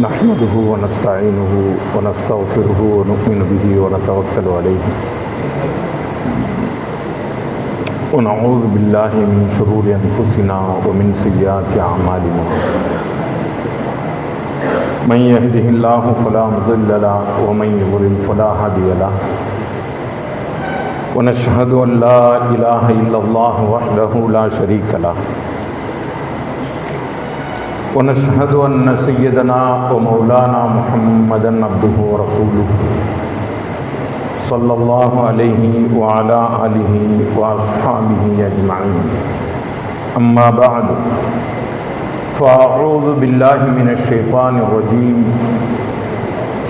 نحمده ونستعينه ونستغفره ونؤمن به ونتوكل عليه ونعوذ بالله من شرور أنفسنا ومن سيئات أعمالنا من يهده الله فلا مضل له ومن يضلل فلا هادي له ونشهد أن لا إله إلا الله وحده لا شريك له ونشهد أن سيدنا ومولانا محمدا عبده ورسوله صلى الله عليه وعلى آله وأصحابه أجمعين أما بعد فأعوذ بالله من الشيطان الرجيم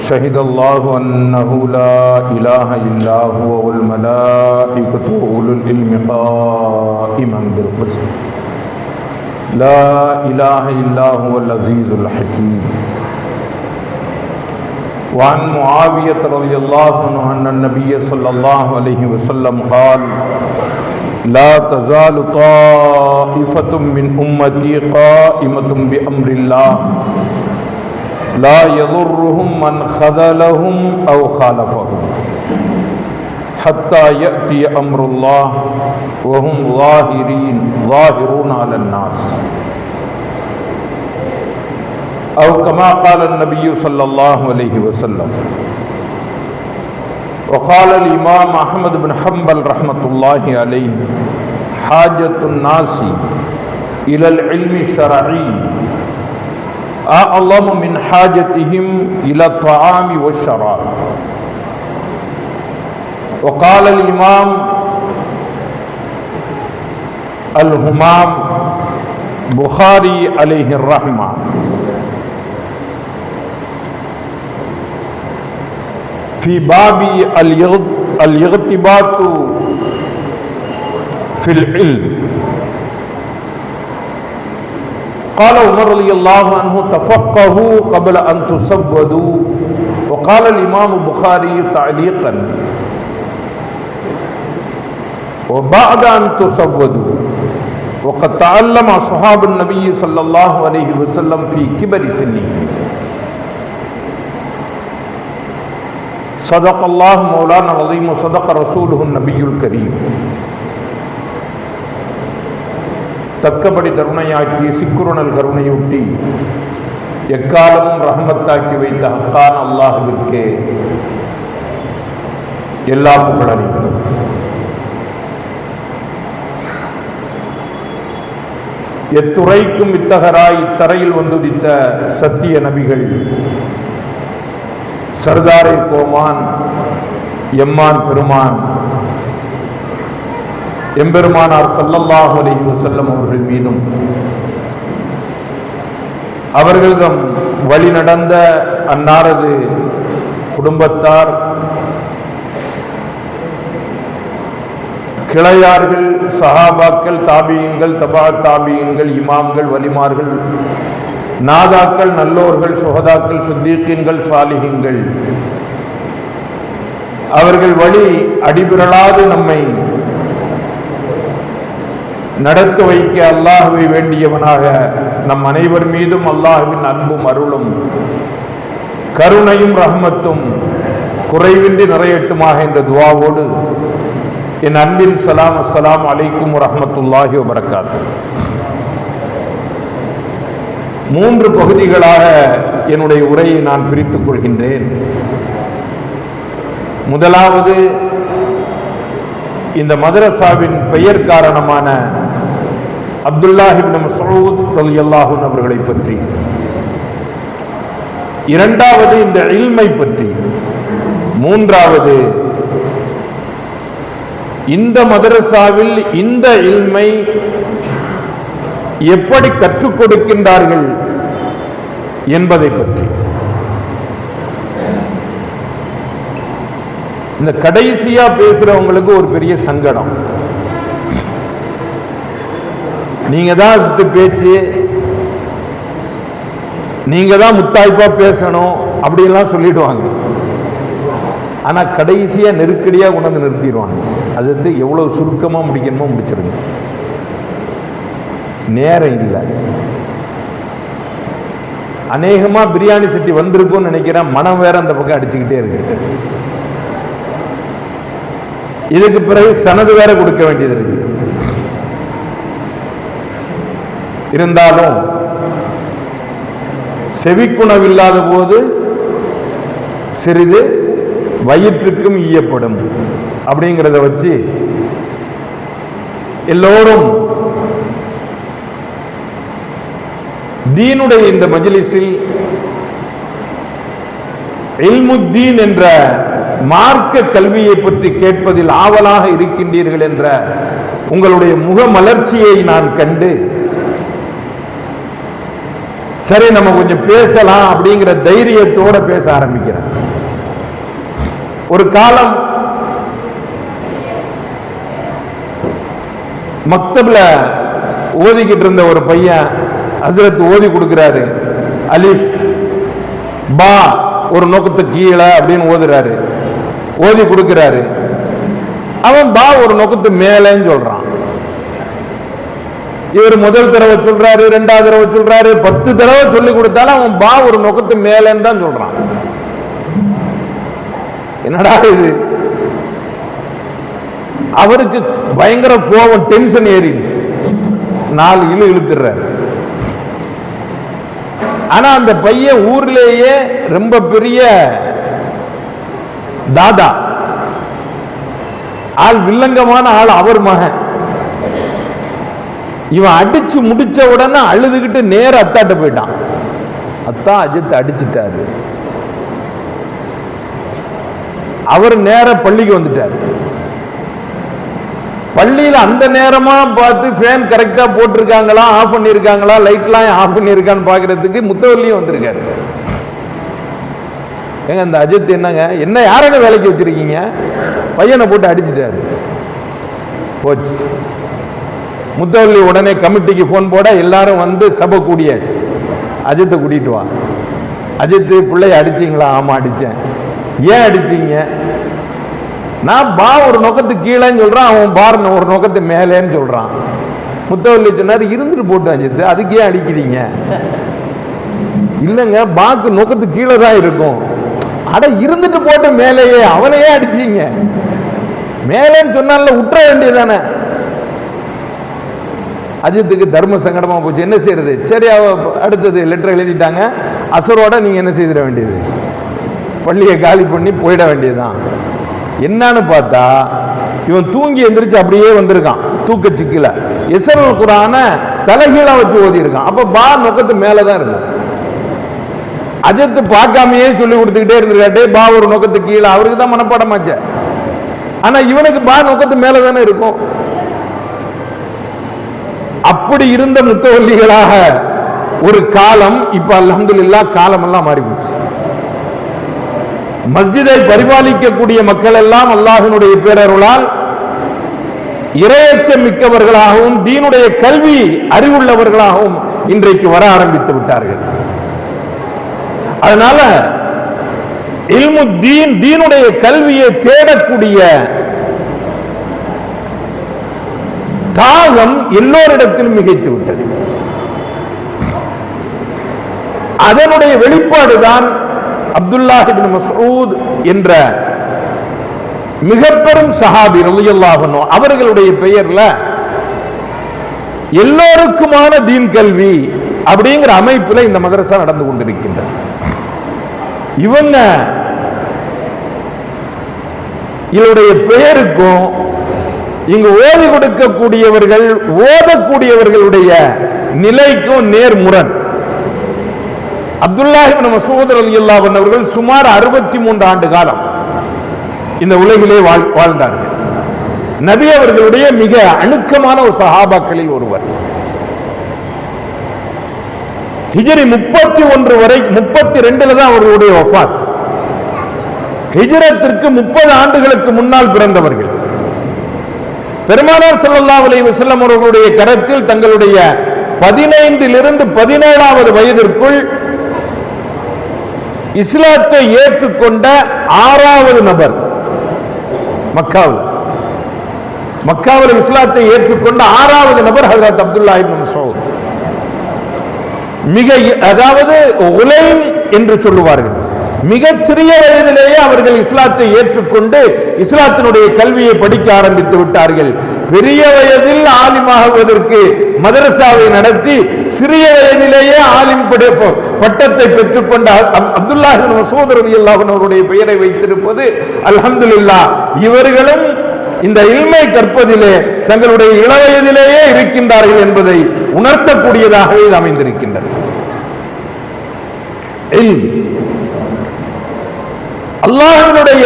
شهد الله أنه لا إله إلا هو والملائكة وأولو العلم قائما بالقسط لا إله إلا هو العزيز الحكيم وعن معاوية رضي الله عنه أن النبي صلى الله عليه وسلم قال لا تزال طائفة من أمتي قائمة بأمر الله لا يضرهم من خذلهم أو خالفهم حتى يأتي أمر الله وهم ظاهرون على الناس أو كما قال النبي صلى الله عليه وسلم. وقال الإمام أحمد بن حنبل رحمة الله عليه حاجة الناس إلى العلم الشرعي أعظم من حاجتهم إلى الطعام والشراب. وقال الإمام الهمام بخاري عليه الرحمة في باب الاغتباط في العلم قال عمر رضي الله عنه تفقهوا قبل أن تسودوا. وقال الإمام البخاري تعليقا وبعد أن تسودوا. وقد تعلم أصحاب النبي صلى الله عليه وسلم في كبر سنه. صدق الله مولانا العظيم وصدق رسوله النبي الكريم. தக்கபடி தருணையாக்கி சிக்குறுணல் கருணையூட்டி எக்காலமும் ரஹமத்தாக்கி வைத்த ஹக்கான அல்லாஹ்விற்கே எல்லா புகழனைத்தும். எத்துறைக்கும் வித்தகராய் இத்தரையில் வந்துதித்த சத்திய நபிகள் சர்தாரே கோமான் எம்மான் பெருமான் எம்பெருமானார் ஸல்லல்லாஹு அலைஹி வஸல்லம் அவர்கள் மீதும் அவர்களிடம் வழி நடந்த அன்னாரது குடும்பத்தார், கிளையார்கள், சஹாபாக்கள், தாபியீன்கள், தபா தாபியீன்கள், இமாம்கள், வலிமார்கள், நாதாக்கள், நல்லோர்கள், சுஹதாக்கள், சித்தீக்கீன்கள், சாலிஹீன்கள் அவர்கள் வழி அடிபிரளாது நம்மை நடத்த வைக்க அல்லாஹ்வை வேண்டியவனாக நம் அனைவர் மீதும் அல்லாஹ்வின் அன்பும் அருளும் கருணையும் ரஹ்மத்தும் குறைவின்றி நிறையட்டுமாக என்ற துஆவோடு என் அன்பின் சலாம். அஸ்ஸலாமு அலைக்கும் வரஹ்மத்துல்லாஹி வபரகாத்துஹு. 3 பகுதிகளாக என்னுடைய உரையை நான் பிரித்துக் கொள்கின்றேன். முதலாவது, இந்த மதரசாவின் பெயர் காரணமான அப்துல்லாஹ் இப்னு மஸ்ஊத் ரலியல்லாஹு அன்ஹு அவர்களை பற்றி. இரண்டாவது, இந்த இல்மை பற்றி. மூன்றாவது, இந்த மதரசாவில் இந்த இல்மை எப்படி கற்றுக் கொடுக்கின்றார்கள் என்பதை பற்றி. இந்த கடைசியா பேசுறவங்களுக்கு ஒரு பெரிய சங்கடம். நீங்க தான் பேச்சு, நீங்க தான் முத்தாய்ப்பா பேசணும் அப்படியெல்லாம் சொல்லிடுவாங்க. ஆனா கடைசியா நெருக்கடியா கொண்டு வந்து நிறுத்திடுவாங்க. அது எவ்வளவு சுருக்கமா முடிக்கணுமோ முடிச்சிருங்க. நேரம் இல்லை. அநேகமா பிரியாணி சட்டி வந்திருக்கும்னு நினைக்கிறேன். மனம் வேற அந்த பக்கம் அடிச்சுக்கிட்டே இருக்கு. இதுக்கு பிறகு சனது வேற கொடுக்க வேண்டியது இருக்கு. இருந்தாலும் செவிக்குணவில்லாத போது சிறிது வயிற்றுக்கும் ஈயப்படும் அப்படிங்கிறத வச்சு எல்லோரும் தீனுடைய இந்த மஜ்லிஸில் இல்முத்தீன் என்ற மார்க்க கல்வியை பற்றி கேட்பதில் ஆவலாக இருக்கின்றீர்கள் என்ற உங்களுடைய முக மலர்ச்சியை நான் கண்டு, சரி நம்ம கொஞ்சம் பேசலாம் அப்படிங்கிற தைரியத்தோட பேச ஆரம்பிக்கிறேன். ஒரு காலம் மக்தப்ல ஓதிக்கிட்டு இருந்த ஒரு பையன் ஹஸ்ரத் ஓதி கொடுக்கிறாரு. அலிஃப் பா ஒரு நோக்கத்துக்கு கீழே அப்படின்னு ஓதுறாரு, ஓதி கொடுக்கிறாரு. அவன் பா ஒரு நோக்கத்து மேலேன்னு சொல்றான். இவர் முதல் தடவை சொல்றாரு, ரெண்டாவது தடவை சொல்றாரு, 10 தடவை சொல்லி கொடுத்தாலும் அவன் பா ஒரு நோக்கத்து மேலேன்னு தான் சொல்றான். என்னடா இது? அவருக்கு பயங்கர கோபம், டென்ஷன் ஏறிடுச்சு. 4 இழுத்துறாரு. ஆனா அந்த பையன் ஊர்லேயே ரொம்ப பெரிய தாதா ஆள், வில்லங்கமான ஆள். அவர் மகன். இவன் அடிச்சு முடிச்ச உடனே அழுதுகிட்டு நேர அத்தாட்ட போயிட்டான். அத்தா அஜித் அடிச்சுட்டாரு. அவர் நேர பள்ளிக்கு வந்துட்டார். பள்ளியில அந்த நேரமா பார்த்து ஃபேன் கரெக்டா போட்டிருக்காங்களா, ஆஃப் பண்ணிருக்காங்களா, லைட்லாம் ஆஃப் பண்ணிருக்கான்னு பாக்குறதுக்கு முத்தவல்லியும் வந்திருக்காரு. ஏங்க இந்த அஜித் என்னங்க, என்ன யாரங்க வேலைக்கு வச்சிருக்கீங்க? பையனை போட்டு அடிச்சுட்டாரு. போச்சு. முத்தவல்லி உடனே கமிட்டிக்கு போன் போட எல்லாரும் வந்து சபை கூடியாச்சு. அஜித்தை கூட்டிட்டு வா. அஜித் பிள்ளைய அடிச்சீங்களா? ஆமா அடிச்சேன். ஏன் அடிச்சீங்க? நான் பா ஒரு நோக்கத்துக்கு கீழேன்னு சொல்றான், அவன் பார் ஒரு நோக்கத்து மேலேன்னு சொல்றான். முத்தவல்லி சொன்னாரு, இருந்துட்டு போட்டு அஜித், அதுக்கு ஏன் அடிக்கிறீங்க? இல்லைங்க, பாக்கு நோக்கத்துக்கு கீழே தான் இருக்கும். அட இருந்துட்டு போட்டு மேலேயே, அவனையே அடிச்சீங்க. மேலேன்னு சொன்னால உற்ற வேண்டியதானே. அஜித்துக்கு தர்ம சங்கடமா போச்சு. என்ன செய்யறது? சரி, அடுத்தது லெட்டர் எழுதிட்டாங்க. அசரோட நீங்க என்ன செய்திட வேண்டியது? பள்ளியை காலி பண்ணி போயிட வேண்டியதுதான். என்னன்னு பார்த்தா இவன் தூங்கி எந்திரிச்சு அப்படியே வந்திருக்கான். தூக்க சிக்கல எஸ்ஸல் குர்ஆன தலைகீழா வச்சு ஓதி இருக்கான். அப்ப பா நோக்கத்து மேலதான் இருக்கும். அஜித் பார்க்காமையே சொல்லி கொடுத்துக்கிட்டே இருந்திருக்காட்டே பா ஒரு நோக்கத்து கீழே. அவருக்கு தான் மனப்பாடமாச்ச. ஆனா இவனுக்கு பா நோக்கத்து மேலதானே இருக்கும். அப்படி இருந்த முத்தவல்லிகளாக ஒரு காலம். இப்ப அல்ஹம்துலில்லாஹ் காலம் எல்லாம் மாறி போச்சு. மஸ்ஜிதை பரிபாலிக்கக்கூடிய மக்கள் எல்லாம் அல்லாஹ்வினுடைய பேரருளால் இறையச்சம் மிக்கவர்களாகவும் தீனுடைய கல்வி அறிவுள்ளவர்களாகவும் இன்றைக்கு வர ஆரம்பித்து விட்டார்கள். அதனால இல்மு தீன், தீனுடைய கல்வியை தேடக்கூடிய தாகம் எல்லோரிடத்திலும் மிகைத்து விட்டது. அதனுடைய வெளிப்பாடுதான் அப்துல்லாஹ் இப்னு மஸ்ஊத் என்ற மிக பெரும் சஹாபி ரலியல்லாஹு அன்ஹு அவர்களுடைய பெயர்ல எல்லோருக்குமான தீன் கல்வி அப்படிங்கிற அமைப்பில் இந்த மதரசா நடந்து கொண்டிருக்கின்றது. இவங்க இவருடைய பெயருக்கும் இங்கு ஓதி கொடுக்கக்கூடியவர்கள் ஓதக்கூடியவர்களுடைய நிலைக்கும் நேர்முரண். அப்துல்லாஹ் இப்னு மஸ்ஊத் ரலியல்லாஹு அன்ஹு அவர்கள் சுமார் 63 ஆண்டு காலம் இந்த உலகிலே வாழ்ந்தார்கள். நபி அவர்களுடைய மிக அணுக்கமான ஒரு சஹாபாக்களில் ஒருவர். ஹிஜ்ரி 31 வரை 32ல தான் அவர்களுடைய வஃபாத். ஹிஜ்ரத்திற்கு 30 ஆண்டுகளுக்கு முன்னால் பிறந்தவர்கள். பெருமானார் ஸல்லல்லாஹு அலைஹி வஸல்லம் அவர்களுடைய கரத்தில் தங்களுடைய 15லிருந்து 17வது வயதிற்குள் இஸ்லாத்தை ஏற்றுக்கொண்ட 6வது நபர். மக்காவில் இஸ்லாத்தை ஏற்றுக்கொண்ட 6வது நபர் ஹஜ்ரத் அப்துல்லாஹ் இப்னு மஸ்ஊத். அதாவது உலைம் என்று சொல்லுவார்கள். மிகச் சிறிய வயதிலேயே அவர்கள் இஸ்லாத்தை ஏற்றுக்கொண்டு இஸ்லாத்தினுடைய கல்வியை படிக்க ஆரம்பித்து விட்டார்கள். பெரிய வயதில் ஆலிமாகுவதற்கு மதரசாவை நடத்தி சிறிய வயதிலேயே ஆலிம் பட்டத்தை பெற்றுக்கொண்ட அப்துல்லாஹ் இப்னு மஸ்ஊத் ரலியல்லாஹு அன்ஹு அவருடைய பெயரை வைத்திருப்பது அல்ஹம்துலில்லாஹ். இவர்களும் இந்த இல்மை கற்பதிலே தங்களுடைய இளவயதிலேயே இருக்கின்றார்கள் என்பதை உணர்த்தக்கூடியதாகவே இது அமைந்திருக்கின்றது. அல்லாஹ்வினுடைய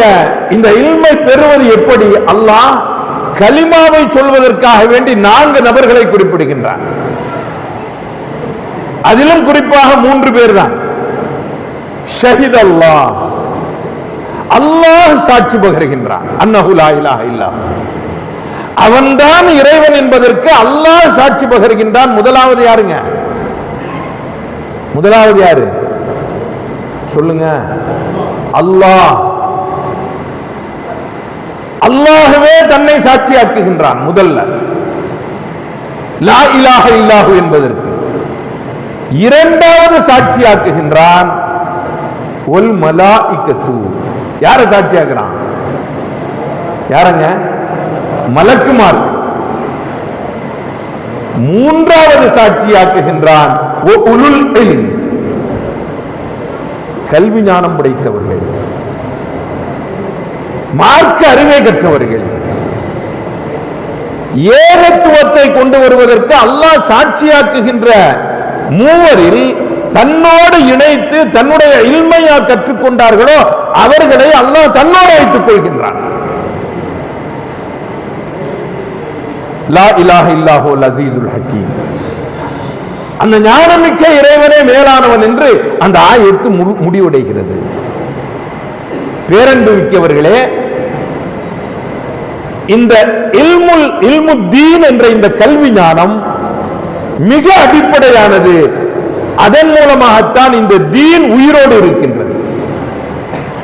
இந்த இல்மை பெறுவது எப்படி? அல்லாஹ் கலிமாவை சொல்வதற்காக வேண்டி 4 நபர்களை குறிப்பிடுகின்றார். அதிலும் குறிப்பாக 3 பேர் தான். ஷஹித் அல்லாஹ், அல்லாஹ் சாட்சி பகர்கின்றான். அன்னஹு லா இலாஹ இல்லா, அவன்தான் இறைவன் என்பதற்கு அல்லாஹ் சாட்சி பகர்கின்றான். முதலாவது யாருங்க? முதலாவது யாரு சொல்லுங்க? அல்லாஹ். அல்லாஹ்வே தன்னை சாட்சியாக்குகின்றான். முதல்ல லா இலாஹ இல்லாஹு என்பதற்கு. இரண்டாவது சாட்சியாக்குகின்றான் ஒல் மலாயிகத்து. யார சாட்சியாக்குறான்? யாரங்க? மலக்குமார்கள். மூன்றாவது சாட்சியாக்குகின்றான் உலுல் இல்ம், கல்வி ஞானம் படைத்தவர்கள், மார்க்க அறிவை கற்றவர்கள். ஏகத்துவத்தை கொண்டு வருவதற்கு அல்லாஹ் சாட்சியாக்குகின்ற மூவரில் தன்னோடு இணைத்து தன்னுடைய இல்மையா கற்றுக்கொண்டார்களோ அவர்களை அல்லாஹ் தன்னோடு வைத்துக் கொள்கின்றான். லா இலாஹ இல்லாஹுல் அஸீஸுல் ஹக்கீம், அந்த ஞானமிக்க இறைவனே மேலானவன் என்று அந்த ஆயத்து முடிவடைகிறது. பேரன்பு மிக்கவர்களே, இந்த இல்முத்தீன் என்ற இந்த கல்வி ஞானம் மிக அடிப்படையானது. அதன் மூலமாகத்தான் இந்த தீன் உயிரோடு இருக்கின்றது.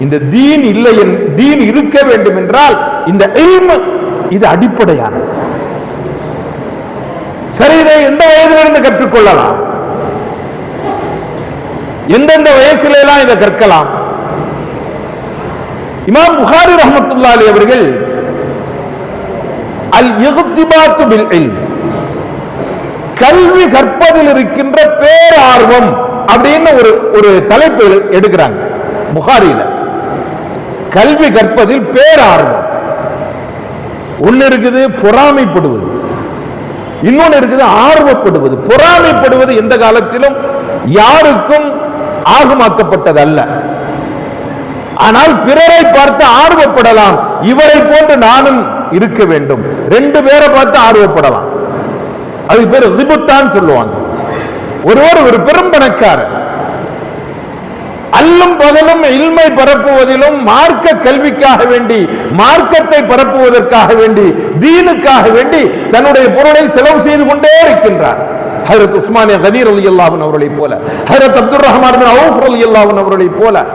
இந்த தீன் இல்லை, தீன் இருக்க வேண்டும் என்றால் இந்த இல்ம் இது அடிப்படையானது. சரி, இதை எந்த வயதிலிருந்து கற்றுக்கொள்ளலாம்? எந்தெந்த வயசிலெல்லாம் இதை கற்கலாம்? இமாம் புகாரி ரஹ்மத்துல்லாஹி அலைஹி அவர்கள் அல் இக்திபாத்து பில் இல்ம், கல்வி கற்பதில் இருக்கின்ற பேரார்வம் அப்படின்னு ஒரு தலைப்பு எடுக்கிறாங்க புகாரில. கல்வி கற்பதில் பேரார்வம் ஒன்னு இருக்குது, பொறாமைப்படுவது. இன்னொன்னு இருக்குது ஆர்வப்படுவது. பொறாமைப்படுவது எந்த காலத்திலும் யாருக்கும் ஆகமாக்கப்பட்டது அல்ல. ஆனால் பிறரை பார்த்து ஆர்வப்படலாம். இவரை போன்று நானும் இருக்க வேண்டும். 2 பேரை பார்த்து ஆர்வப்படலாம். அது பேர் ரிபுத்தான் சொல்லுவாங்க. ஒருவர் ஒரு பெரும் பணக்காரர், அல்லும் பகலும் இல்மை பரப்புவதிலும் மார்க்க கல்விக்காக வேண்டி, மார்க்கத்தை பரப்புவதற்காக வேண்டி, தீனுக்காக வேண்டி தன்னுடைய பொருளை செலவு செய்து கொண்டே இருக்கின்றார். ஹஜ்ரத் உஸ்மான் கனி ரலியல்லாஹு அன்ஹு அவர்களை போல, ஹஜ்ரத் அப்துர் ரஹ்மான் பின் அவுஃப் ரலியல்லாஹு அன்ஹு அவர்களை போல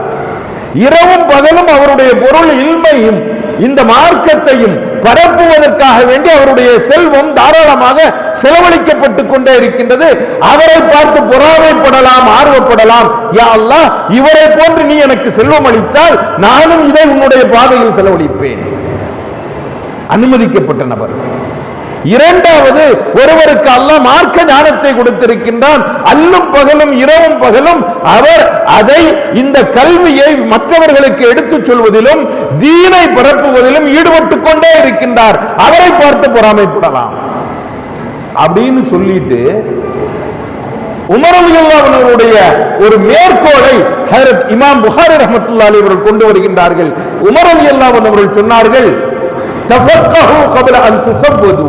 இரவும் பகலும் அவருடைய பொருள் இல்மையும் இந்த மார்க்கத்தையும் பரப்புவதற்காக வேண்டி அவருடைய செல்வம் தாராளமாக செலவழிக்கப்பட்டுக் கொண்டே இருக்கின்றது. அவரை பார்த்து பொறாமைப்படலாம், ஆர்வப்படலாம். யா அல்லாஹ், இவரை போன்று நீ எனக்கு செல்வம் அளித்தால் நானும் இதை உன்னுடைய பாதையில் செலவழிப்பேன். அனுமதிக்கப்பட்ட நபர். இரண்டாவது, ஒருவருக்கு அல்லாஹ் மார்க்க ஞானத்தை கொடுத்திருக்கின்றான். அல்லும் பகலும் இரவும் பகலும் அவர் அதை, இந்த கல்வியை மற்றவர்களுக்கு எடுத்துச் சொல்வதிலும் தீனை பரப்புவதிலும் ஈடுபட்டுக் கொண்டே இருக்கின்றார். அவரை பார்த்து பொறாமைப்படலாம் அப்படின்னு சொல்லிட்டு உமர் ரலியல்லாஹு அன்ஹு அவருடைய ஒரு மேற்கோளை ஹஜ்ரத் இமாம் புகாரி ரஹ்மத்துல்லாஹி அலைஹி அவர்கள் கொண்டு வருகின்றார்கள். உமர் ரலியல்லாஹு அன்ஹு அவர்கள் சொன்னார்கள், தஃபக்கஹு கப்ல அன் துஸவ்வது,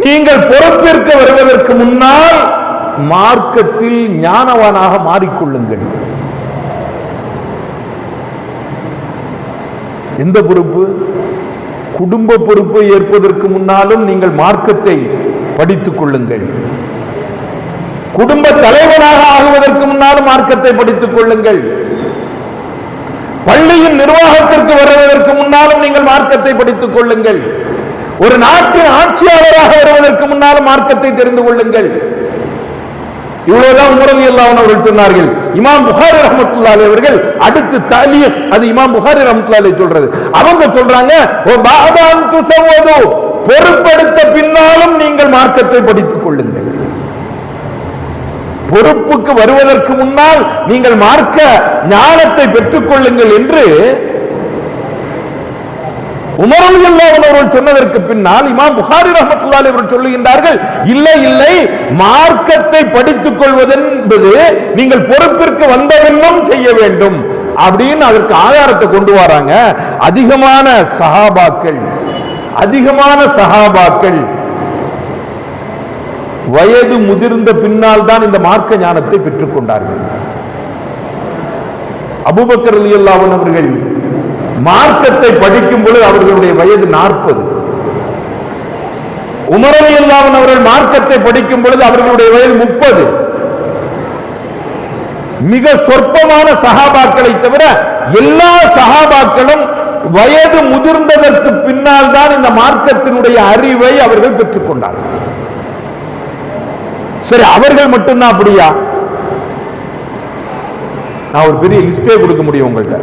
நீங்கள் பொறுப்பேற்க வருவதற்கு முன்னால் மார்க்கத்தில் ஞானவானாக மாறிக்கொள்ளுங்கள். எந்த பொறுப்பு? குடும்ப பொறுப்பை ஏற்பதற்கு முன்னாலும் நீங்கள் மார்க்கத்தை படித்துக் கொள்ளுங்கள். குடும்ப தலைவனாக ஆகுவதற்கு முன்னாலும் மார்க்கத்தை படித்துக் கொள்ளுங்கள். பள்ளியின் நிர்வாகத்திற்கு வருவதற்கு முன்னாலும் நீங்கள் மார்க்கத்தை படித்துக் கொள்ளுங்கள். ஒரு நாட்டின் ஆட்சியாளராக வருவதற்கு முன்னாலும் மார்க்கத்தை தெரிந்து கொள்ளுங்கள். இவ்வளவுதான் உமர் ரலியல்லாஹு அன்ஹு அவர்கள் சொன்னார்கள். இமாம் புகாரி ரஹ்மத்துல்லாஹி அலைஹி அவர்கள் அடுத்து தலீக், அது இமாம் புகாரி ரஹ்மத்துல்லாஹி அலைஹி சொல்றது, அவங்க சொல்றாங்க பொறுப்படுத்த பின்னாலும் நீங்கள் மார்க்கத்தை படித்துக் கொள்ளுங்கள். பொறுப்புக்கு வருவதற்கு முன்னால் நீங்கள் மார்க்க ஞானத்தை பெற்றுக் கொள்ளுங்கள் என்று உமர் ரலியல்லாஹு அன்ஹு அவர்கள் சொன்னதற்கு பின்னால் இமாம் புகாரி ரஹ்மத்துல்லாஹி அலைஹி அவர்கள் சொல்லுகின்றார்கள், இல்லை இல்லை, மார்க்கத்தை படித்துக் கொள்வது என்பது நீங்கள் பொறுப்பிற்கு வந்தவென்னும் செய்ய வேண்டும் அப்படின்னு அதற்கு ஆதாரத்தை கொண்டு வராங்க. அதிகமான சஹாபாக்கள் வயது முதிர்ந்த பின்னால் தான் இந்த மார்க்க ஞானத்தை பெற்றுக் கொண்டார்கள். அபூபக்கர் ரலியல்லாஹு அன்ஹு அவர்கள் மார்க்கத்தை படிக்கும் பொழுது அவர்களுடைய வயது 40. உமர் ரலியல்லாஹு அன்ஹு அவர்கள் மார்க்கத்தை படிக்கும் பொழுது அவர்களுடைய வயது 30. மிக சொற்பமான சஹாபாக்களை தவிர எல்லா சஹாபாக்களும் வயது முதிர்ந்ததற்கு பின்னால் தான் இந்த மார்க்கத்தினுடைய அறிவை அவர்கள் பெற்றுக் கொண்டார்கள். சரி, அவர்கள் மட்டும்தான் அப்படியா? நான் ஒரு பெரிய லிஸ்டே கொடுக்க முடியும் உங்கள்கிட்ட.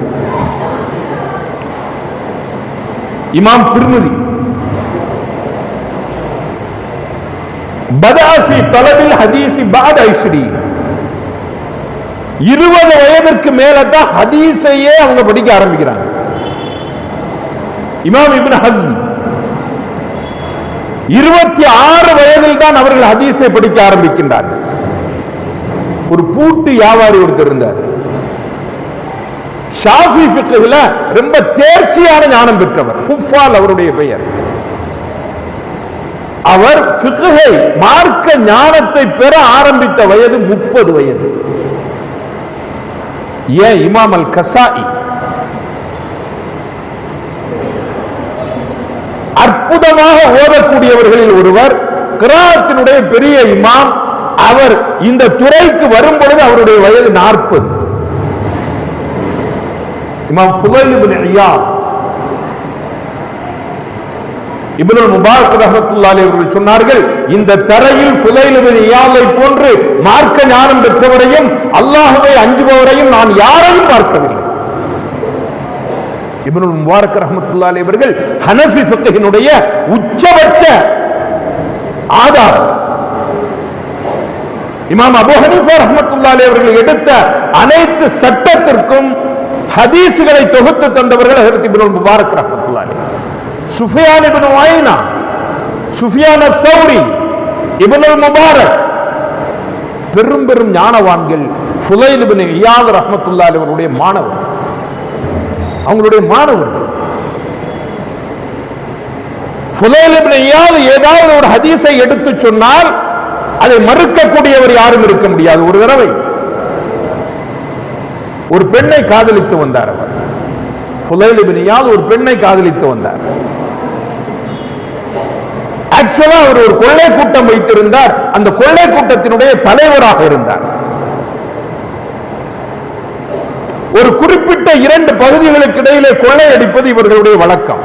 இமாம் திர்மிதி பதாஃபி தலபில் ஹதீஸி பாத் 20 வயதிற்கு மேலதான் ஹதீஸையே அவங்க படிக்க ஆரம்பிக்கிறாங்க. இமாம் இப்னு ஹஸ்ம் 26 வயதில் தான் அவர்கள் ஹதீஸை படிக்க ஆரம்பிக்கின்றார்கள். ஒரு பூட்டு வியாபாரி ஒருத்தர் இருந்தார். ஷாஃபி ஃபிக்ஹ்ல ரொம்ப தேர்ச்சியான ஞானம் பெற்றவர். குஃபால் அவருடைய பெயர். அவர் ஃபிக்ஹை மார்க்க ஞானத்தை பெற ஆரம்பித்த வயது 30 வயது. ஏன் இமாம் அல் கசாஇ அற்புதமாக ஓதக்கூடியவர்களில் ஒருவர், கிராத்தினுடைய பெரிய இமாம். அவர் இந்த துறைக்கு வரும் பொழுது அவருடைய வயது 40. இமாம் ஃபுதைல் இப்னு இயாத் இப்னு முபாரக் ரஹ்மத்துல்லாஹி அலைஹி அவர்கள் சொன்னார்கள், இந்த தரையில் ஃபுதைல் இப்னு இயாதை போன்று மார்க்க ஞானம் பெற்றவரையும் அல்லாஹ்வை அஞ்சுபவரையும் நான் யாரையும் பார்க்கவில்லை. இப்னு முபாரக் ரஹ்மத்துல்லாஹி அலைஹி அவர்கள் ஹனஃபி ஃபிக்ஹினுடைய உச்சபட்ச ஆதாரம். இமாம் அபூ ஹனீஃபா ரஹ்மத்துல்லாஹி அலைஹி அவர்கள் எடுத்த அனைத்து சட்டத்திற்கும் ஹதீஸ்களை தொகுத்து தந்தவர்கள் ஹஜ்ரத் இப்னு முபாரக் ரஹ்மத்துல்லாஹி அலைஹி. சுஃபியான் இப்னு உவைனா, சுஃபியான் அஸ்-ஸௌரி, இப்னு முபாரக், பெரும் பெரும் ஞானவான்கள். ஃபுதைல் இப்னு இயாத் ரஹ்மத்துல்லாஹி அலைஹி அவருடைய மாணவர், அவங்களுடைய மாணவர்கள். ஃபுதைல் இப்னு இயாத் ஏதாவது ஒரு ஹதீஸை எடுத்து சொன்னால் அதை மறுக்கக்கூடியவர் யாரும் இருக்க முடியாது. ஒரு தடவை ஒரு பெண்ணை காதலித்து வந்தார். அவர் ஃபுதைல் இப்னு இயாத் ஒரு பெண்ணை காதலித்து வந்தார். ஆக்சுவலா அவர் ஒரு கொள்ளை கூட்டம் வைத்திருந்தார். அந்த கொள்ளை கூட்டத்தினுடைய தலைவராக இருந்தார். ஒரு குறிப்பிட்ட 2 பகுதிகளுக்கு இடையிலே கொள்ளையடிப்பது இவர்களுடைய வழக்கம்.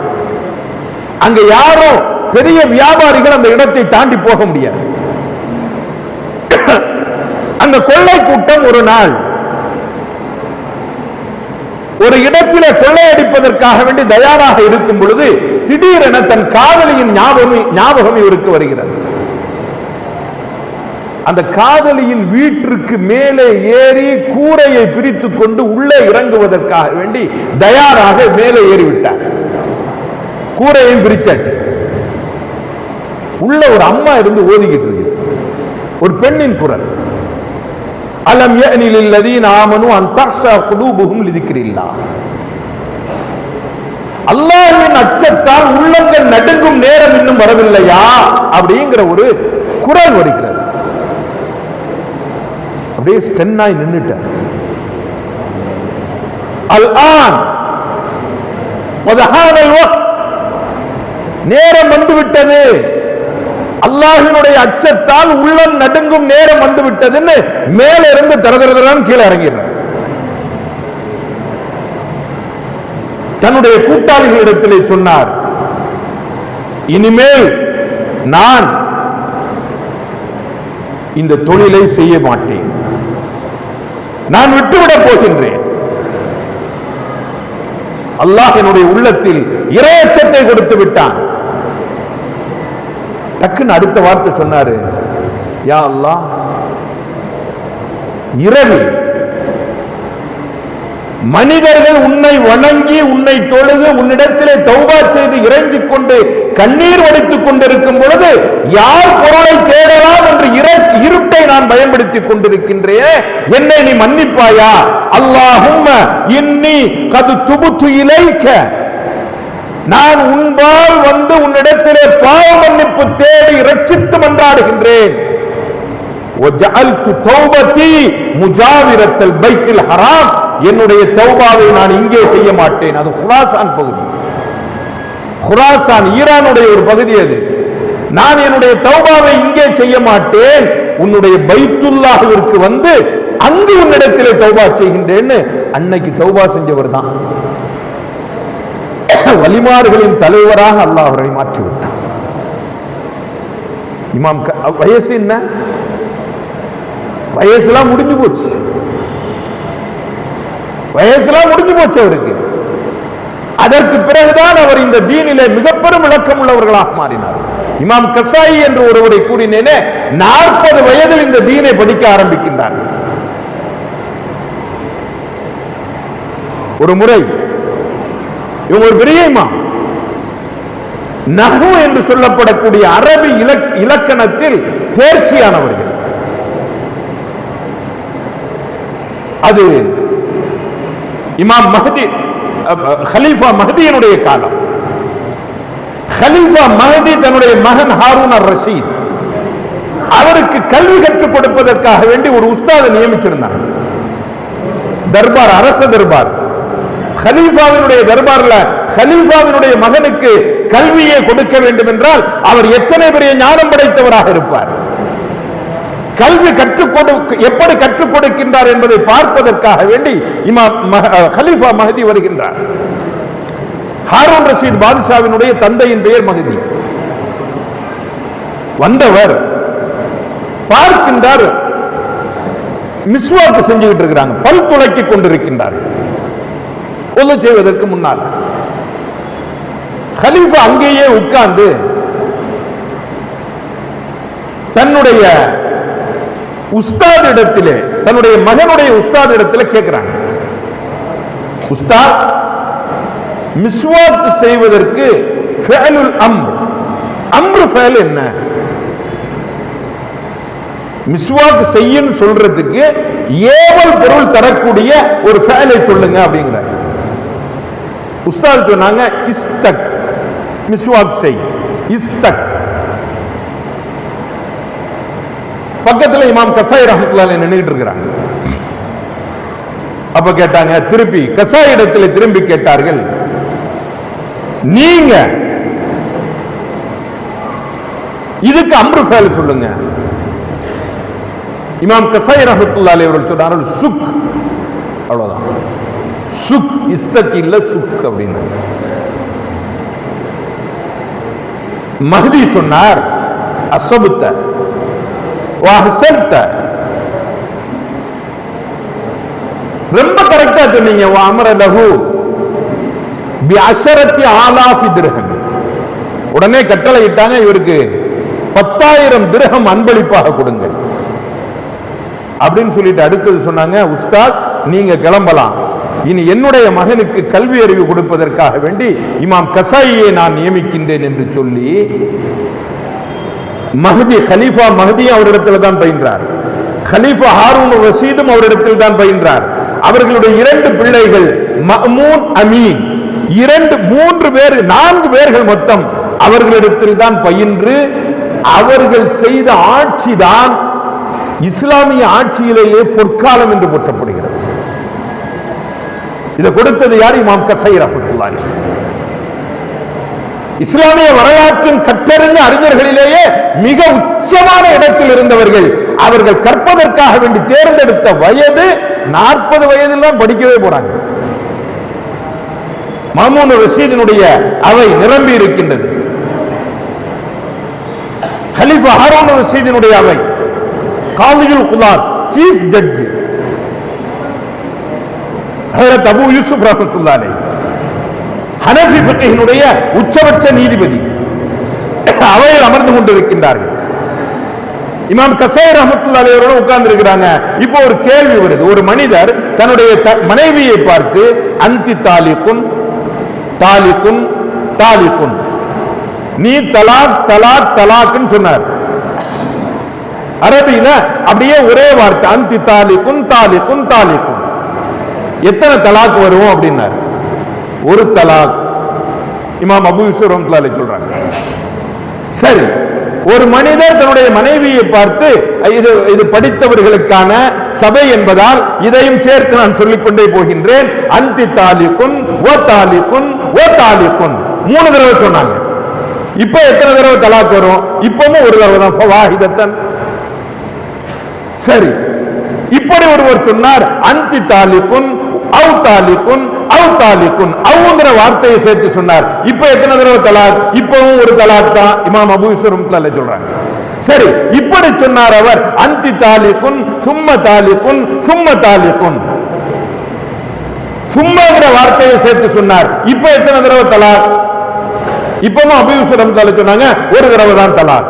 அங்க யாரும் பெரிய வியாபாரிகள் அந்த இடத்தை தாண்டி போக முடியாது. அந்த கொள்ளை கூட்டம் ஒரு நாள் ஒரு இடத்திலே கொள்ளையடிப்பதற்காக வேண்டி தயாராக இருக்கும் பொழுது திடீரென தன் காதலியின் ஞாபகம் இவருக்கு வருகிறது. அந்த காதலியின் வீட்டிற்கு மேலே ஏறி கூரையை பிரித்துக் கொண்டு உள்ளே இறங்குவதற்காக வேண்டி தயாராக மேலே ஏறிவிட்டார். கூரையும் பிரிச்சாச்சு. உள்ள ஒரு அம்மா இருந்து ஓதிக்கிட்டு இருக்கு. ஒரு பெண்ணின் குரல், அலம் யஅனி லில்லதீன ஆமனு அன் தக்ஷா குலூபுஹும் லிதிக்ரில்லாஹ். அல்லாஹ்வின் அச்சத்தால் உள்ளங்கள் நடுங்கும் நேரம் இன்னும் வரவில்லையா அப்படிங்கிற ஒரு குரல் வருகிறது. அப்படியே ஸ்டென்னாய் நின்னுட்டார். அல்ஆன் வதஹானல் வக்த், நேரம் வந்துவிட்டது, அல்லாஹ்வினுடைய அச்சத்தால் உள்ளம் நடுங்கும் நேரம் வந்துவிட்டதுன்னு மேல இருந்து தரதரதான் கீழே இறங்கிறார். தன்னுடைய கூட்டாளிகளிடத்திலே சொன்னார், இனிமேல் நான் இந்த தொழிலை செய்ய மாட்டேன், நான் விட்டுவிடப் போகின்றேன். அல்லாஹ் என்னுடைய உள்ளத்தில் இறையச்சத்தை கொடுத்து விட்டான். டக்குன்னு அடுத்த வார்த்தை சொன்னாரு, யா அல்லாஹ், இரவில் மனிதர்கள் உன்னை வணங்கி உன்னை தொழுது உன்னிடத்திலே தௌபா செய்து இறைஞ்சிக் கொண்டு கண்ணீர் வடித்துக் கொண்டிருக்கும் பொழுது யார் பொருளை தேடலாம் என்று இருட்டை நான் பயன்படுத்திக் கொண்டிருக்கின்றேன், என்னை நீ மன்னிப்பாயா? அல்லாஹும்ம இன்னி கது துபுத்து இலைக்க, நான் உன்பால் வந்து உன்னிடத்திலே பாவ மன்னிப்பு தேடி இரட்சித்து மன்றாடுகின்றேன். என்னுடைய தௌபாவை நான் இங்கே செய்ய மாட்டேன். அது குராசான் பகுதி, குராசான் ஈரானுடைய ஒரு பகுதி. அது நான் என்னுடைய தௌபாவை இங்கே செய்ய மாட்டேன், உன்னுடைய பைத்துல்லாஹ்விற்கு வந்து அங்கு உன்னிடத்திலே தௌபா செய்கின்றேன்னு அன்னைக்கு தௌபா செஞ்சவர் தான். வலிமார்களின் தலைவராக அல்லாஹ் அவரை மாற்றிவிட்டான். இமாம் வயசு என்ன? வயசுலாம் முடிஞ்சு போச்சு, வயசுலாம் முடிஞ்சு போச்சு அவருக்கு. அதற்கு பிறகுதான் அவர் இந்த தீனிலே மிக பெரும் விளக்கம் உள்ளவர்களாக மாறினார். இமாம் கசாயி என்று ஒருவரை கூறினேனே, 40 வயதில் இந்த தீனை படிக்க ஆரம்பிக்கின்றார்கள். ஒரு முறை இவங்க ஒரு பெரிய இமாம், நஹ்வு என்று சொல்லப்படக்கூடிய அரபி இலக்கணத்தில் தேர்ச்சியானவர்கள். அது இமாம் மஹதி, கலீஃபா மஹதியினுடைய காலம். கலீஃபா மஹதி தன்னுடைய மகன் ஹாரூன் அர் ரஷீத் அவருக்கு கல்வி கற்றுக் கொடுப்பதற்காக வேண்டி ஒரு உஸ்தாதை நியமிச்சிருந்தாங்க. தர்பார், அரச தர்பார், கலீஃபாவினுடைய தர்பார்ல கலீஃபாவினுடைய மகனுக்கு கல்வியை கொடுக்க வேண்டும் என்றால் அவர் எத்தனை பெரிய ஞானம் படைத்தவராக இருப்பார். கல்வி எப்படி கற்றுக் கொடுக்கின்றார் என்பதை பார்ப்பதற்காக வேண்டி இமாம் கலீஃபா மஹதி வருகின்றார். ஹாரூன் ரஷீத் பாதுஷாவினுடைய தந்தையின் பெயர் மஹதி. வந்தவர் பார்க்கின்றார், மிஸ்வாக் செஞ்சுக்கிட்டு இருக்கிறாங்க, பல் துளைக்கிக் கொண்டிருக்கின்றார். ஒது செய்வதற்கு முன்னால் கலீஃபா அங்கேயே உட்கார்ந்து தன்னுடைய உஸ்தாத் இடத்திலே, தன்னுடைய மகனுடைய உஸ்தாத் இடத்திலே கேட்கிறாங்க, உஸ்தாத், மிஸ்வாக் செய்வதற்கு ஃபஅலுல் அம்ர், அம்ர் ஃபஅல் என்ன? மிஸ்வாக் செய்யும் சொல்றதுக்கு ஏவல் பொருள் தரக்கூடிய ஒரு ஃபஅலை சொல்லுங்க அப்படிங்கிறார். உஸ்தாத் சொன்னாங்க, இஸ்தக், மிஸ்வாக் செய், இஸ்தக். பக்கத்தில் இமாம் கசாய் ரஹ்மத்துல்லாஹி நின்னுகிட்டு இருக்கிறாங்க. அப்ப கேட்டாங்க, திருப்பி கசாய் இடத்துல திரும்பி கேட்டார்கள், நீங்க இதுக்கு அம்ரு ஃபஅல் சொல்லுங்க. இமாம் கசாய் ரஹ்மத்துல்லாஹி அவர்கள் சொன்னார்கள், சுக், அவ்வளவுதான். சுக், இஸ்தக் இல்ல, சுக் அப்படின்னு. மஹதி சொன்னார், அஸபுத்த வஹஸன்த, ரொம்ப கரெக்டா சொன்னீங்க. வஅமர லஹு பிஅஷரத்தி ஆலாஃபி திர்ஹம், உடனே கட்டளை இட்டாங்க, இவருக்கு 10,000 திர்ஹம் அன்பளிப்பாக கொடுங்கள் அப்படின்னு சொல்லிட்டு அடுத்தது சொன்னாங்க, உஸ்தாத் நீங்க கிளம்பலாம், இனி என்னுடைய மகனுக்கு கல்வி அறிவு கொடுப்பதற்காக வேண்டி இமாம் கசாயியை நான் நியமிக்கின்றேன் என்று சொல்லி மஹதி, கலீஃபா மஹதி அவரிடத்தில் தான் பயின்றார். கலீஃபா ஹாரூன் ரஷீதும் அவரிடத்தில் தான் பயின்றார். அவர்களுடைய 2 பிள்ளைகள் மஅமூன், அமீன், 3 பேர், 4 பேர்கள் மொத்தம் அவர்களிடத்தில் தான் பயின்று அவர்கள் செய்த ஆட்சி தான் இஸ்லாமிய ஆட்சியிலேயே பொற்காலம் என்று போற்றப்படுகிறது. இதை கொடுத்தது யார்? இமாம் கசாய் ரஹ்மத்துல்லாஹி. இஸ்லாமிய வரலாற்றின் கற்றறிந்த அறிஞர்களிலேயே மிக உச்சமான இடத்தில் இருந்தவர்கள். அவர்கள் கற்பதற்காக வேண்டி தேர்ந்தெடுத்த வயது 40 வயதில் தான் படிக்கவே போறாங்க. மாமூன் ரஷீதினுடைய அவை நிரம்பி இருக்கின்றது. கலீஃபா ஹாரூன் ரஷீதினுடைய அவை காலியுல் குலாத், சீஃப் ஜட்ஜ் ஹஜ்ரத் அபூ யூசுப் ரஹ்மத்துல்லாஹி அலைஹி, ஹனஃபி ஃபிக்ஹினுடைய உச்சபட்ச நீதிபதி அவையில் அமர்ந்து கொண்டிருக்கின்றார்கள். இமாம் கஸாயி ரஹ்மத்துல்லாஹி அலைஹி அவர்கள் உட்கார்ந்து இருக்கிறாங்க. இப்போ ஒரு கேள்வி வருது. ஒரு மனிதர் தன்னுடைய மனைவியை பார்த்து அன்தி தாலிகுன் தாலிகுன் தாலிகுன், நீ தலாக் தலாக் தலாக்னு சொன்னார். அரபியில அப்படியே ஒரே வார்த்தை அன்தி தாலிகுன் தாலிகுன் தாலிகுன். எத்தனை தலாக் வரும் அப்படின்னாரு. ஒரு தலாக். இமாம் அபூ யூசுப் ரஹ்மத்துல்லாஹி அலைஹி சொல்றாங்க. சரி, ஒரு மனிதர் தன்னுடைய மனைவியை பார்த்து, இது படித்தவர்களுக்கான சபை என்பதால் இதையும் சேர்த்து நான் சொல்லிக்கொண்டே போகின்றேன், அன்தி தாலிகுன் ஓ தாலிகுன் ஓ தாலிகுன் 3 தடவை சொன்னாங்க. இப்ப எத்தனை தடவை தலாக் வரும்? இப்பவும் ஒரு தடவை தான், ஃபவாஹிதத்தன். சரி, இப்படி ஒருவர் சொன்னார் அன்தி தாலிகுன் அவு தாலிகுன் அவு தாலிகுன், அவுங்கிற வார்த்தையை சேர்த்து சொன்னார். இப்ப எத்தனை தடவை தலாக்? இப்பவும் ஒரு தலாக் தான். இமாம் அபூ யூசுப் ரஹ்மத்துல்லாஹி அலைஹி சொல்றாங்க. சரி, இப்படி சொன்னார் அவர் அன்தி தாலிகுன் சும்ம தாலிகுன் சும்ம தாலிகுன், சும்மங்கிற வார்த்தையை சேர்த்து சொன்னார். இப்ப எத்தனை தடவை தலாக்? இப்பவும் அபூ யூசுப் ரஹ்மத்துல்லாஹி அலைஹி சொன்னாங்க ஒரு தடவை தான் தலாக்.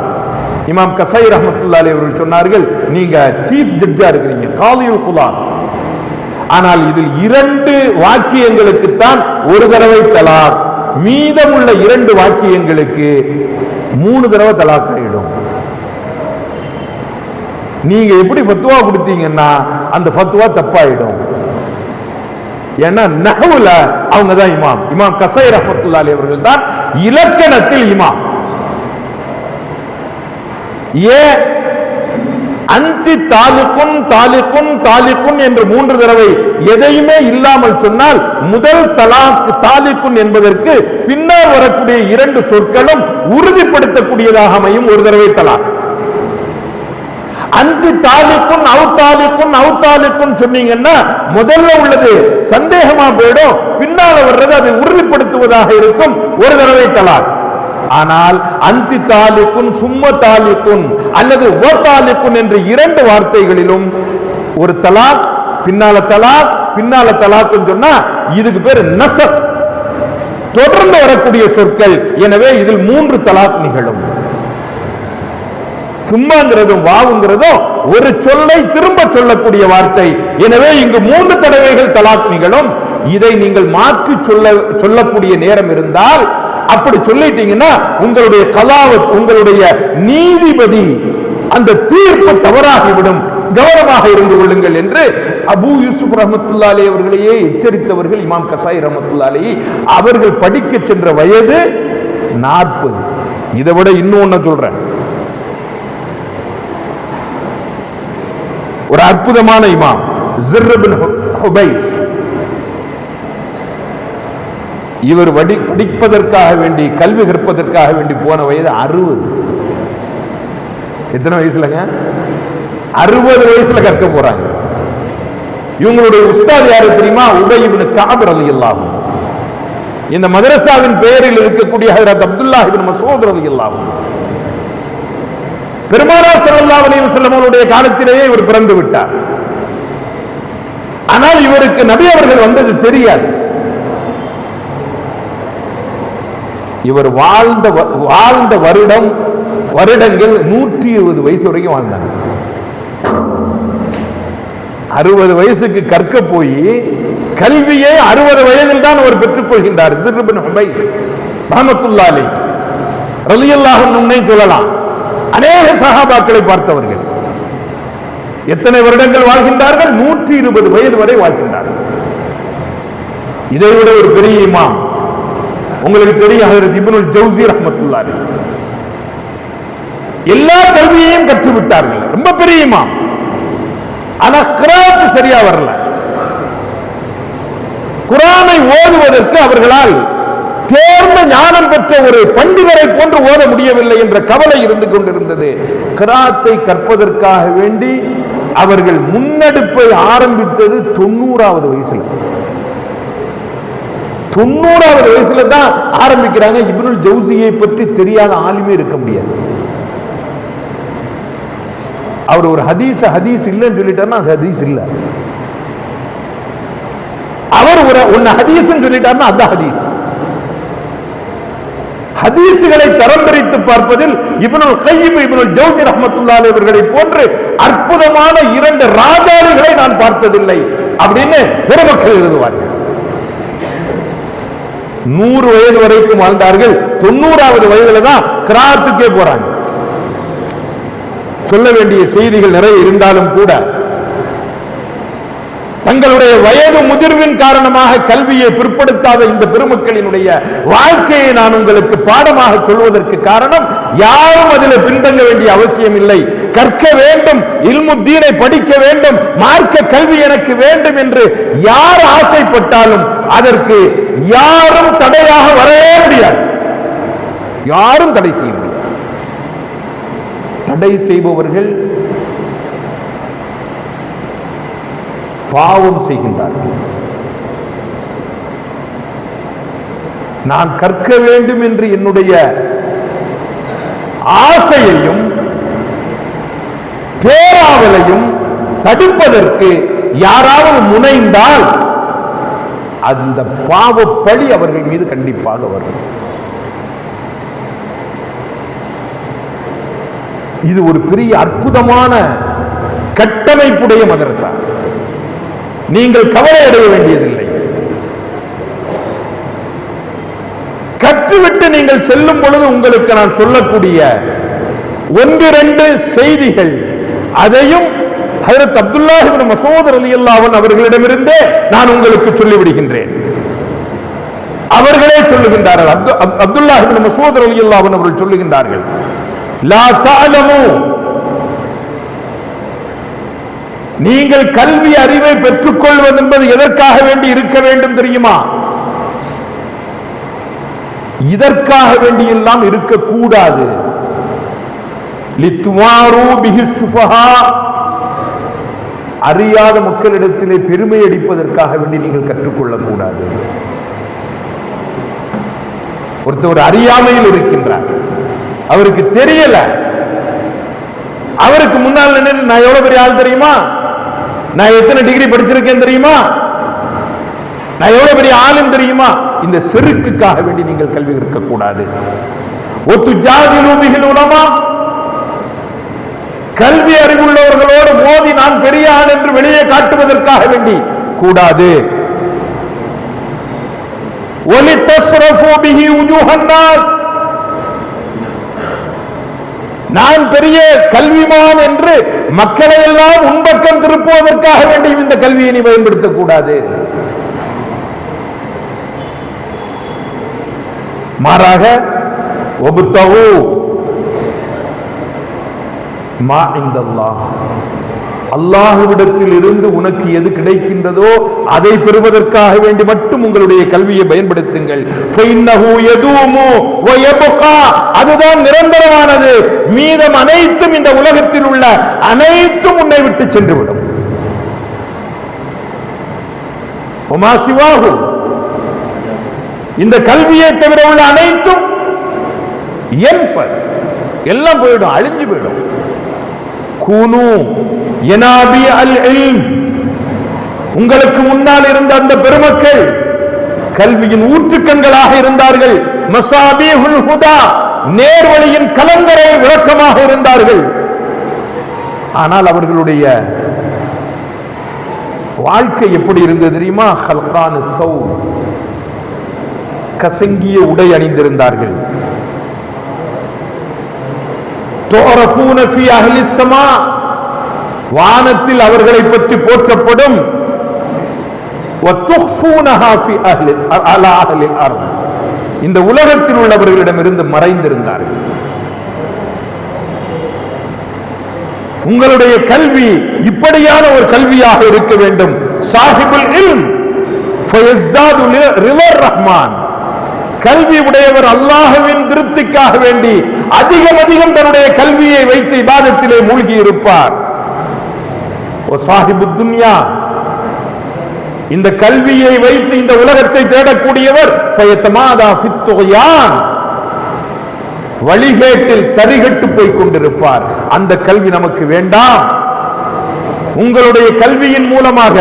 இமாம் கஸாயி ரஹ்மத்துல்லாஹி அலைஹி அவர்கள் சொன்னார்கள், நீங்க சீஃப் ஜட்ஜா இருக்கிறீங்க, காலியுல் குலாத், ஆனால் இதில் 2 வாக்கியங்களுக்கு தான் ஒரு தடவை தலாக், மீதமுள்ள 2 வாக்கியங்களுக்கு 3 தடவை தலாக் ஆயிடும். நீங்க எப்படி ஃபத்வா கொடுத்தீங்கன்னா அந்த ஃபத்வா தப்பாயிடும். ஏன்னா நஹ்வுல அவங்க தான் இமாம். இமாம் கஸாயி ரஹ்மத்துல்லாஹி அலைஹி அவர்கள் தான் இலக்கணத்தில் இமாம். ஏன் அன்தி தாலிகுன் தாலிகுன் தாலிகுன் என்று 3 தடவை எதையுமே இல்லாமல் சொன்னால் முதல் தலாக் தாலிகுன் என்பதற்கு பின்னர் வரக்கூடிய 2 சொற்களும் உறுதிப்படுத்தக்கூடியதாக அமையும். ஒரு தடவை தலாக். அன்தி தாலிகுன் அவு தாலிகுன் அவு தாலிகுன் சொன்னீங்கன்னா முதல்ல உள்ளது சந்தேகமா போயிடும், பின்னால வர்றது அதை உறுதிப்படுத்துவதாக இருக்கும். ஒரு தடவை தலாக். ஆனால் அன்தி தாலிகுன் சும்ம தாலிகுன் அல்லது ஓ தாலிகுன் என்ற 2 வார்த்தைகளிலும் ஒரு தலாக் பின்னால தலாக் பின்னால தலாக் சொன்னா இதுக்கு பேர் நஸப், தொடர்ந்து வரக்கூடிய சொற்கள். எனவே இதில் 3 தலாக் நிகழும். சும்மாங்கிறதும் வாவுங்கிறதும் ஒரு சொல்லை திரும்ப சொல்லக்கூடிய வார்த்தை. எனவே இங்கு 3 தடவைகள் தலாக் நிகழும். இதை நீங்கள் மாற்றி சொல்லக்கூடிய நேரம் இருந்தால், அப்படி சொல்லிட்டீங்கன்னா உங்களுடைய கலாவத், உங்களுடைய நீதிபதி அந்த தீர்ப்பு தவறாகிவிடும், கவனமாக இருந்து கொள்ளுங்கள் என்று அபூ யூசுப் ரஹ்மத்துல்லாஹி அலைஹி அவர்களையே எச்சரித்தவர்கள் இமாம் கஸாயி ரஹ்மத்துல்லாஹி அலைஹி. அவர்கள் படிக்க சென்ற வயது 40. இதை விட இன்னொன்னு சொல்றேன், ஒரு அற்புதமான இமாம் ஸிர் இப்னு ஹுபைஸ். இவர் படிப்பதற்காக வேண்டி, கல்வி கற்பதற்காக வேண்டி போன வயது 60. எத்தனை வயசுலங்க? 60 வயசுல கற்க போறாங்க. இவங்களுடைய உஸ்தாத் யாரு தெரியுமா? உபய் இப்னு கஅப் ரலியல்லாஹு அன்ஹு. இந்த மதரசாவின் பெயரில் இருக்கக்கூடிய ஹஜ்ரத் அப்துல்லாஹ் இப்னு மஸ்ஊத் ரலியல்லாஹு அன்ஹு. பெருமானார் ஸல்லல்லாஹு அலைஹி வஸல்லம் அவருடைய காலத்திலேயே இவர் பிறந்து விட்டார். ஆனால் இவருக்கு நபி அவர்கள் வந்தது தெரியாது. இவர் வாழ்ந்த வருடங்கள் 120 வயசு வரைக்கும் வாழ்ந்தாங்க. 60 வயசுக்கு கற்க போய் கல்வியை 60 வயதில் தான் அவர் பெற்றுக் கொள்கின்றார். ஸிர் இப்னு ஹுபைஸ் ரஹ்மத்துல்லாஹி அலைஹி ரலியல்லாஹு அன்ஹு சொல்லலாம். அநேக சஹாபாக்களை பார்த்தவர்கள். எத்தனை வருடங்கள் வாழ்கின்றார்கள்? 120 வயது வரை வாழ்கின்றார்கள். இதை விட ஒரு பெரிய இமாம் உங்களுக்கு தெரியும், ஹஜ்ரத் இப்னுல் ஜௌஸி ரஹ்மத்துல்லாஹி அலைஹி. எல்லா கல்வியையும் கற்றுவிட்டார்கள், ரொம்ப பெரிய இமாம். ஆனா கிராத் சரியா வரல. குர்ஆனை ஓதுவதற்கு அவர்களால் தேர்ந்த ஞானம் பெற்ற ஒரு பண்டிதரை போன்று ஓத முடியவில்லை என்ற கவலை இருந்து கொண்டிருந்தது. கிராத்தை கற்பதற்காக வேண்டி அவர்கள் முன்னெடுப்பை ஆரம்பித்தது 90வது வயசுல. 90வது வயசுல தான் ஆரம்பிக்கிறாங்க. இப்னுல் ஜௌஸியை பற்றி தெரியாத ஆளுமே இருக்க முடியாது. அவர் ஒரு ஹதீஸ் இல்லைன்னு சொல்லிட்டாருன்னா அது ஹதீஸ் இல்ல. அவர் ஒன்னு ஹதீஸ் சொல்லிட்டாருன்னா அது ஹதீஸ். ஹதீஸ்களை தரம் பிரித்து பார்ப்பதில் இப்னுல் கையிம், இப்னுல் ஜௌஸி ரஹ்மத்துல்லாஹி அலைஹி அவர்களை போன்று அற்புதமான 2 ராஜாளிகளை நான் பார்த்ததில்லை அப்படின்னு பெருமக்கள் எழுதுவார்கள். 100 வயது வரைக்கும் வாழ்ந்தார்கள். 90வது வயதுல தான் கிராத்துக்கே போறாங்க. சொல்ல வேண்டிய செய்திகள் நிறைய இருந்தாலும் கூட தங்களுடைய வயது முதிர்வின் காரணமாக கல்வியை பிற்படுத்தாத இந்த பெருமக்களினுடைய வாழ்க்கையை நான் உங்களுக்கு பாடமாக சொல்வதற்கு காரணம், யாரும் அதில் பின்தங்க வேண்டிய அவசியம் இல்லை. கற்க வேண்டும், இல்முத்தீனை படிக்க வேண்டும், மார்க்க கல்வி எனக்கு வேண்டும் என்று யார் ஆசைப்பட்டாலும் அதற்கு யாரும் தடையாக வரவே முடியாது. யாரும் தடை செய்ய முடியாது. தடை செய்பவர்கள் பாவம் செய்கின்றார்கள். நான் கற்க வேண்டும் என்று என்னுடைய ஆசையையும் பேராவலையும் தடுப்பதற்கு யாராவது முனைந்தால் அந்த பாவப்பழி அவர்கள் மீது கண்டிப்பாக வரும். இது ஒரு பெரிய அற்புதமான கட்டமைப்புடைய மதரசா. நீங்கள் கவலை அடைய வேண்டியதில்லை. கற்றுவிட்டு நீங்கள் செல்லும் பொழுது உங்களுக்கு நான் சொல்லக்கூடிய 1-2 செய்திகள், அதையும் ஹஜ்ரத் அப்துல்லாஹ் இப்னு மஸ்ஊத் ரலியல்லாஹு அன்ஹு அவர்களிடமிருந்தே நான் உங்களுக்கு சொல்லிவிடுகின்றேன். அவர்களே சொல்லுகின்றார்கள், அப்துல்லாஹ் இப்னு மஸ்ஊத் ரலியல்லாஹு அன்ஹு அவர்கள் சொல்லுகின்றார்கள், லா தஅலமு, நீங்கள் கல்வி அறிவை பெற்றுக் கொள்வது என்பது எதற்காக வேண்டி இருக்க வேண்டும் தெரியுமா? இதற்காக வேண்டி எல்லாம் இருக்கக்கூடாது. லித்வாரு பிஹி சுஃபஹா, அறியாத மக்களிடத்திலே பெருமை அடிப்பதற்காக வேண்டி நீங்கள் கற்றுக்கொள்ளக் கூடாது. ஒருத்தர் அறியாமையில் இருக்கின்றார், அவருக்கு தெரியல, அவருக்கு முன்னால் நின்று நான் எவ்வளவு பெரிய ஆள் தெரியுமா, நான் எத்தனை டிகிரி படிச்சிருக்கேன் தெரியுமா, நான் எவ்வளவு பெரிய ஆளும் தெரியுமா, இந்த செருக்குக்காக வேண்டி நீங்கள் கல்வி இருக்கக்கூடாது. கல்வி அறிவுள்ளவர்களோடு மோதி நான் பெரிய ஆள் என்று வெளியே காட்டுவதற்காக வேண்டி கூடாது. நான் பெரிய கல்விமான் என்று மக்களை எல்லாம் உன்பக்கம் திருப்புவதற்காக வேண்டி இந்த கல்வியை நீ பயன்படுத்தக் கூடாது. மாறாக ஒபுத்தகு மா இந்தல்லாஹ், அல்லாஹ்விடத்தில் இருந்து உனக்கு எது கிடைக்கின்றதோ அதை பெறுவதற்காக வேண்டி மட்டும் உங்களுடைய கல்வியை பயன்படுத்துங்கள். அதுதான் நிரந்தரமானது. மீதம் அனைத்தும், இந்த உலகத்தில் உள்ள அனைத்தும் உன்னை விட்டு சென்றுவிடும். இந்த கல்வியை தவிர உள்ள அனைத்தும் எல்லாம் போயிடும், அழிஞ்சு போயிடும். கூனு யனாபி அல் இல்ம், உங்களுக்கு முன்னால் இருந்த அந்த பெருமக்கள் கல்வியின் ஊற்றுக்கண்களாக இருந்தார்கள். மசாபிஹுல் ஹுதா, நேர்வழியின் கலங்கரை விளக்கமாக இருந்தார்கள். ஆனால் அவர்களுடைய வாழ்க்கை எப்படி இருந்தது தெரியுமா? ஹல்கான் சௌ, கசங்கிய உடை அணிந்திருந்தார்கள். வானத்தில் அவர்களை பற்றி போற்றப்படும். இந்த உலகத்தில் உள்ளவர்களிடம் இருந்து மறைந்திருந்தார்கள். உங்களுடைய கல்வி இப்படியான ஒரு கல்வியாக இருக்க வேண்டும். சாஹிபுல் இல்ம் ஃபயஸ்தாது ரிவர் ரஹ்மான், கல்வி உடையவர் அல்லாஹ்வின் திருப்திக்காக வேண்டி அதிகம் அதிகம் தன்னுடைய கல்வியை வைத்து இபாதத்திலே மூழ்கி இருப்பார். ஓ சாஹிபு துன்யா, இந்த கல்வியை வைத்து இந்த உலகத்தை தேடக்கூடியவர் ஃபயத்தமாதா ஃபித் துக்யான், வழிகேட்டில் தரிகட்டு போய் கொண்டிருப்பார். அந்த கல்வி நமக்கு வேண்டாம். உங்களுடைய கல்வியின் மூலமாக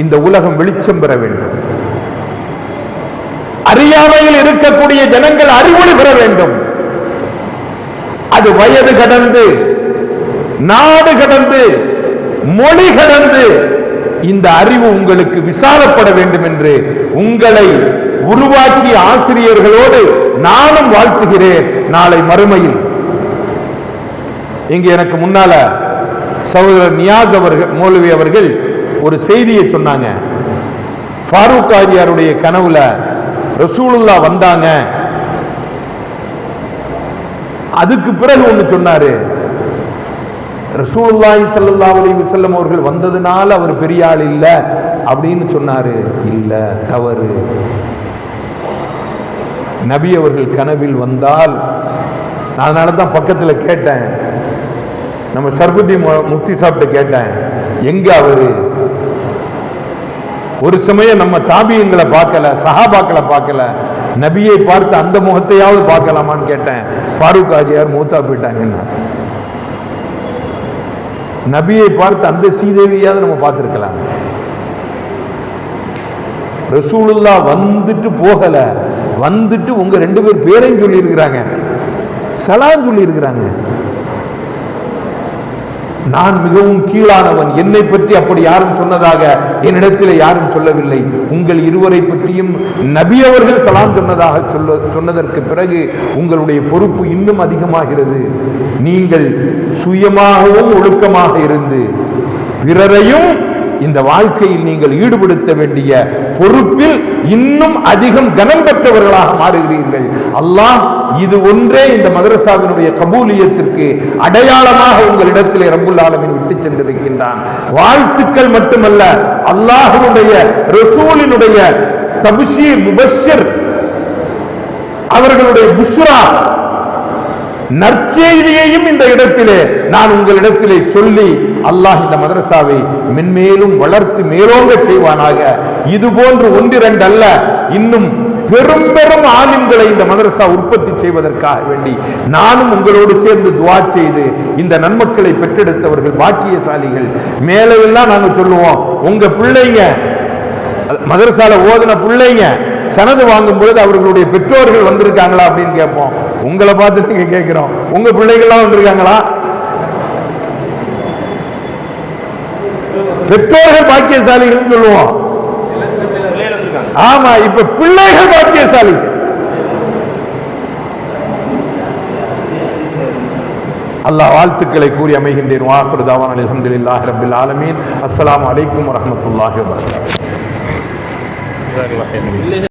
இந்த உலகம் வெளிச்சம் பெற வேண்டும். அறியாமையில் இருக்கக்கூடிய ஜனங்கள் அறிவொளி பெற வேண்டும். அது வயது கடந்து, நாடு கடந்து, மொழி கடந்து இந்த அறிவு உங்களுக்கு விசாலப்பட வேண்டும் என்று உங்களை உருவாக்கிய ஆசிரியர்களோடு நானும் வாழ்த்துகிறேன். நாளை மறுமையில் இங்கு எனக்கு முன்னால சகோதரர் நியாஸ் அவர்கள், மௌலவி அவர்கள் ஒரு செய்தியை சொன்னாங்க. ஃபாரூக் ஆரியாருடைய கனவுல ரசூலுல்லாஹ் வந்தாங்க. அதுக்கு பிறகு ஒன்று சொன்னாரு, ரசூலுல்லாஹி ஸல்லல்லாஹு அலைஹி வஸல்லம் அவர்கள் வந்ததுனால அவர் பெரிய ஆள் இல்ல அப்படின்னு சொன்னாரு. இல்ல, தவறு. நபி அவர்கள் கனவில் வந்தால், அதனால தான் பக்கத்தில் கேட்டேன், நம்ம சர்ஃபுத்தீன் முஃப்தி சாப்பிட்டு கேட்டேன், எங்க அவரு? ஒரு சமயம் நம்ம தாபியங்களை பார்க்கல, சஹாபாக்களை பார்க்கல, நபியை பார்த்து அந்த முகத்தையாவது பார்க்கலாமான்னு கேட்டேன். ஃபாரூக் ஆஜியார் மூத்தா போயிட்டாங்கன்னா, நபியை பார்த்து அந்த சீதேவியாவது நம்ம பார்த்திருக்கலாம். ரசூலுல்லாஹ் வந்துட்டு போகல, வந்துட்டு உங்க 2 பேர் பேரையும் சொல்லி இருக்கிறாங்க, சலாம் சொல்லி இருக்கிறாங்க. நான் மிகவும் கீழானவன், என்னை பற்றி அப்படி யாரும் சொன்னதாக என்னிடத்தில் யாரும் சொல்லவில்லை. உங்கள் இருவரை பற்றியும் நபி அவர்கள் சலாம் சொன்னதாக சொன்னதற்கு பிறகு உங்களுடைய பொறுப்பு இன்னும் அதிகமாகிறது. நீங்கள் சுயமாகவும் ஒழுக்கமாக இருந்து பிறரையும் இந்த வாழ்க்கையில் நீங்கள் ஈடுபடுத்த வேண்டிய பொறுப்பில் இன்னும் அதிகம் கனம் பெற்றவர்களாக மாறுகிறீர்கள். அல்லாஹ் இது ஒன்றே இந்த மதரசாவினுடைய கபூலியத்திற்கு அடையாளமாக உங்களிடத்திலே ரப்புல் ஆலமீன் விட்டு சென்றிருக்கின்றான். வாழ்த்துக்கள் மட்டுமல்ல, அல்லாஹ்வுடைய ரசூலினுடைய தப்ஷீர் முபஷ்ஷிர், அவர்களுடைய புஷ்ரா நற்செய்தியையும் இந்த இடத்திலே நான் உங்களிடத்திலே சொல்லி அல்லாஹ் இந்த மதரசாவை மென்மேலும் வளர்த்து மேலோங்க செய்வானாக. இது போன்று 1-2 அல்ல, இன்னும் பெரும் பெரும் ஆலிம்களை இந்த மதரசா உற்பத்தி செய்வதற்காக வேண்டி நானும் உங்களோடு சேர்ந்து துஆ செய்து இந்த நன்மக்களை பெற்றெடுத்தவர்கள் பாக்கியசாலிகள். மேலே எல்லாம் நாங்க சொல்லுவோம், உங்க பிள்ளைங்க மதரசால ஓதுன பிள்ளைங்க சனது வாங்கும் பொழுது அவர்களுடைய பெற்றோர்கள் வந்திருக்காங்களா அப்படின்னு கேட்போம். உங்களை பார்த்து நீங்க கேட்கிறோம், உங்க பிள்ளைகள்லாம் வந்திருக்காங்களா? பெற்றோர்கள் பாக்கியசாலிகள் சொல்லுவோம். ஆமா, இப்ப பிள்ளைகள் பாக்கியசாலி. அல்லாஹ் வாழ்த்துக்களை கூறி அமைகின்றேன். வாஹிரு தஅவானா அல்ஹம்துலில்லாஹி ரப்பில் ஆலமீன். அஸ்ஸலாமு அலைக்கும் வரஹ்மத்துல்லாஹி வபரகாத்துஹு.